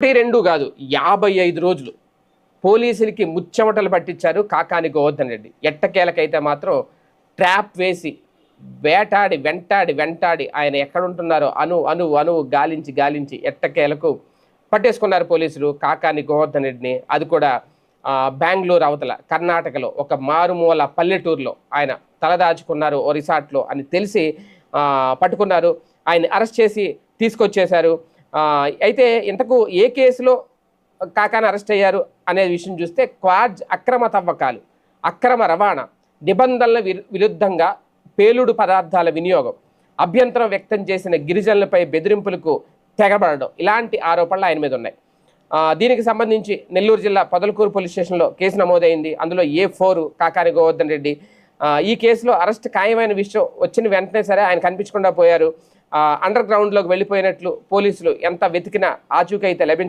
2 కాదు 55 రోజులు పోలీసులకి ముచ్చెమటలు పట్టించారు కాకాని గోవర్ధన్ రెడ్డి. ఎట్టకేలకైతే మాత్రం ట్రాప్ వేసి వేటాడి వెంటాడి ఆయన ఎక్కడుంటున్నారో అణువు గాలించి ఎట్టకేలకు పట్టేసుకున్నారు పోలీసులు కాకాని గోవర్ధన్ రెడ్డిని. అది కూడా బెంగళూరు అవతల కర్ణాటకలో ఒక మారుమూల పల్లెటూరులో ఆయన తలదాచుకున్నారు ఓ రిసార్ట్లో అని తెలిసి పట్టుకున్నారు. ఆయన అరెస్ట్ చేసి తీసుకొచ్చేశారు. అయితే ఇంతకు ఏ కేసులో కాకాని అరెస్ట్ అయ్యారు అనే విషయం చూస్తే క్వాడ్ అక్రమ తవ్వకాలు, అక్రమ రవాణా, నిబంధనల విరుద్ధంగా పేలుడు పదార్థాల వినియోగం, అభ్యంతరం వ్యక్తం చేసిన గిరిజనులపై బెదిరింపులకు తెగబడడం, ఇలాంటి ఆరోపణలు ఆయన మీద ఉన్నాయి. దీనికి సంబంధించి నెల్లూరు జిల్లా పొదలకూరు పోలీస్ స్టేషన్లో కేసు నమోదైంది. అందులో A4 కాకాని గోవర్ధన్ రెడ్డి. ఈ కేసులో అరెస్ట్ ఖాయమైన విషయం వచ్చిన వెంటనే సరే ఆయన కనిపించకుండా పోయారు. అండర్ గ్రౌండ్లోకి వెళ్ళిపోయినట్లు పోలీసులు ఎంత వెతికినా ఆచూకీ అయితే లభించ